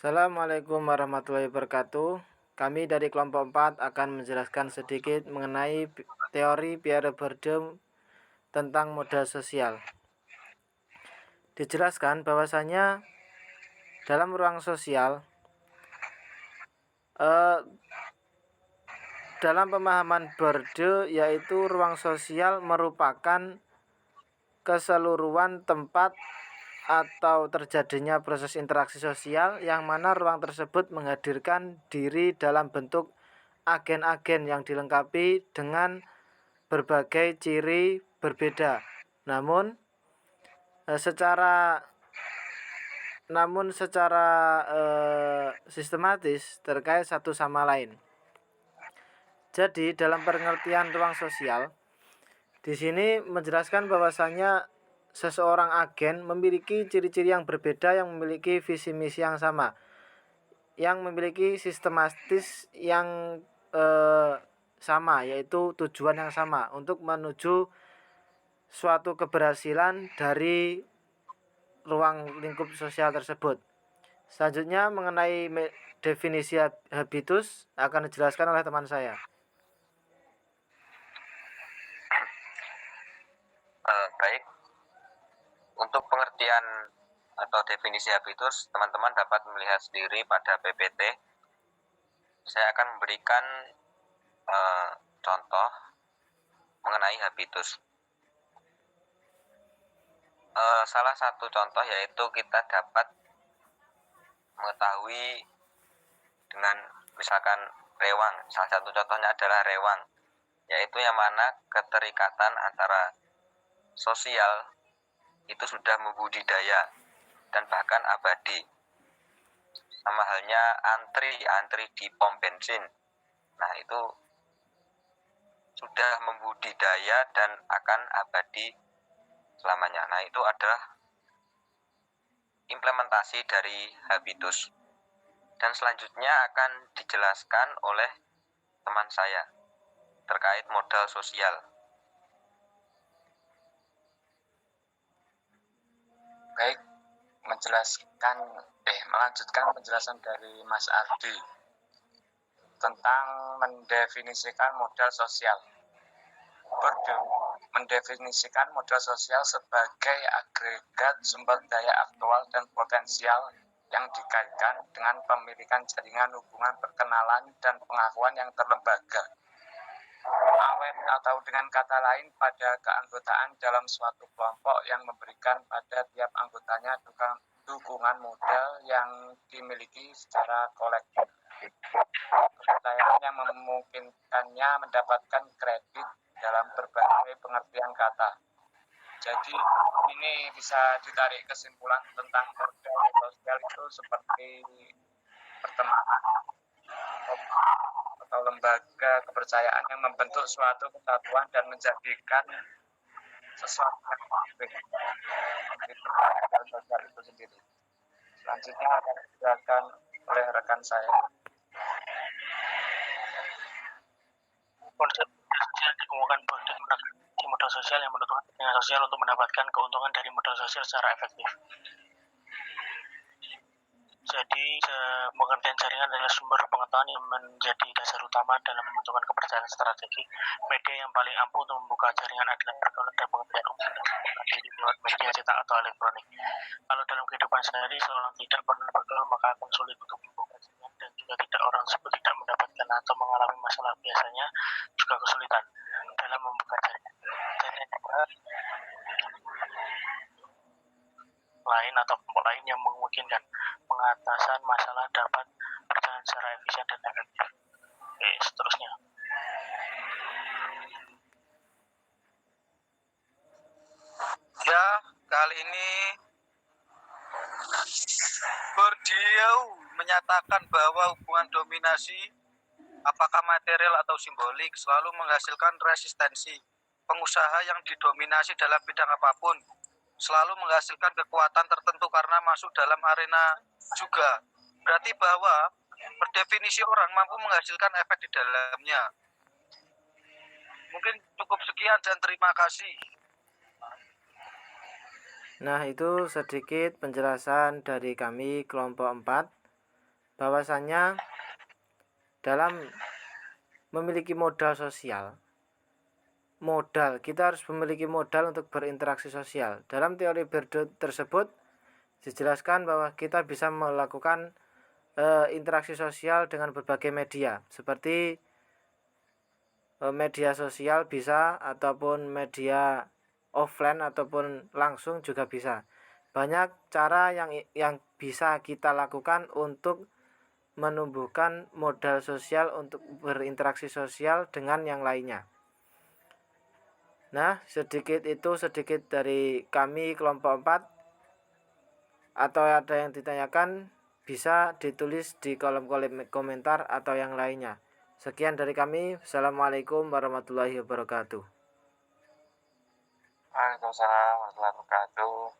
Assalamualaikum warahmatullahi wabarakatuh. Kami dari kelompok 4 akan menjelaskan sedikit mengenai teori Pierre Bourdieu tentang modal sosial. Dijelaskan bahwasanya dalam ruang sosial, dalam pemahaman Bourdieu, yaitu ruang sosial merupakan keseluruhan tempat atau terjadinya proses interaksi sosial yang mana ruang tersebut menghadirkan diri dalam bentuk agen-agen yang dilengkapi dengan berbagai ciri berbeda, namun secara sistematis terkait satu sama lain. Jadi dalam pengertian ruang sosial di sini menjelaskan bahwasanya seseorang agen memiliki ciri-ciri yang berbeda, yang memiliki visi misi yang sama, yang memiliki sistematis yang sama, yaitu tujuan yang sama untuk menuju suatu keberhasilan dari ruang lingkup sosial tersebut. Selanjutnya mengenai definisi habitus akan dijelaskan oleh teman saya. Baik, untuk pengertian atau definisi habitus, teman-teman dapat melihat sendiri pada PPT. Saya akan memberikan contoh mengenai habitus. Salah satu contoh yaitu kita dapat mengetahui dengan misalkan rewang. Salah satu contohnya adalah rewang, yaitu yang mana keterikatan antara sosial itu sudah membudidaya dan bahkan abadi. Sama halnya antri di pom bensin. Nah, itu sudah membudidaya dan akan abadi selamanya. Nah, itu adalah implementasi dari habitus. Dan selanjutnya akan dijelaskan oleh teman saya terkait modal sosial. Baik, melanjutkan penjelasan dari Mas Ardi tentang mendefinisikan modal sosial. Bourdieu mendefinisikan modal sosial sebagai agregat sumber daya aktual dan potensial yang dikaitkan dengan pemilikan jaringan hubungan perkenalan dan pengakuan yang terlembaga. Awet atau dengan kata lain pada keanggotaan dalam suatu kelompok yang memberikan pada tiap anggotanya dukungan modal yang dimiliki secara kolektif. Kepercayaan yang memungkinkannya mendapatkan kredit dalam berbagai pengertian kata. Jadi ini bisa ditarik kesimpulan tentang modal sosial itu seperti pertemanan atau lembaga kepercayaan yang membentuk suatu kesatuan dan menjadikan sesuatu yang konkret. Itu modal sosial itu sendiri. Selanjutnya akan dijelaskan oleh rekan saya. Konsep sosial dikemukakan Bourdieu mengenai modal sosial yang menentukan kepentingan sosial untuk mendapatkan keuntungan dari modal sosial secara efektif. Jadi, pengertian jaringan adalah sumber pengetahuan yang menjadi dasar utama dalam membentukkan kepercayaan strategi. Media yang paling ampuh untuk membuka jaringan adalah pergaulan dan pengertian umum diri lewat media cetak atau elektronik. Kalau dalam kehidupan sehari seorang tidak pernah bergaul, maka akan sulit untuk membuka jaringan, dan juga orang tersebut tidak mendapatkan atau mengalami masalah, biasanya juga kesulitan dalam membuka jaringan. Lain atau kelompok lain yang memungkinkan pengatasan masalah dapat berjalan secara efisien dan efektif. Oke, seterusnya. Ya, kali ini Bourdieu menyatakan bahwa hubungan dominasi, apakah material atau simbolik, selalu menghasilkan resistensi. Pengusaha yang didominasi dalam bidang apapun selalu menghasilkan kekuatan tertentu karena masuk dalam arena juga. Berarti bahwa berdefinisi orang mampu menghasilkan efek di dalamnya. Mungkin cukup sekian dan terima kasih. Nah, itu sedikit penjelasan dari kami kelompok 4 bahwasannya dalam memiliki modal sosial, kita harus memiliki modal untuk berinteraksi sosial. Dalam teori Berdo tersebut dijelaskan bahwa kita bisa melakukan interaksi sosial dengan berbagai media, seperti media sosial bisa, ataupun media offline ataupun langsung juga bisa. Banyak cara yang bisa kita lakukan untuk menumbuhkan modal sosial untuk berinteraksi sosial dengan yang lainnya. Nah, sedikit dari kami kelompok 4. Atau ada yang ditanyakan, bisa ditulis di kolom komentar atau yang lainnya. Sekian dari kami. Assalamualaikum warahmatullahi wabarakatuh. Waalaikumsalam warahmatullahi wabarakatuh.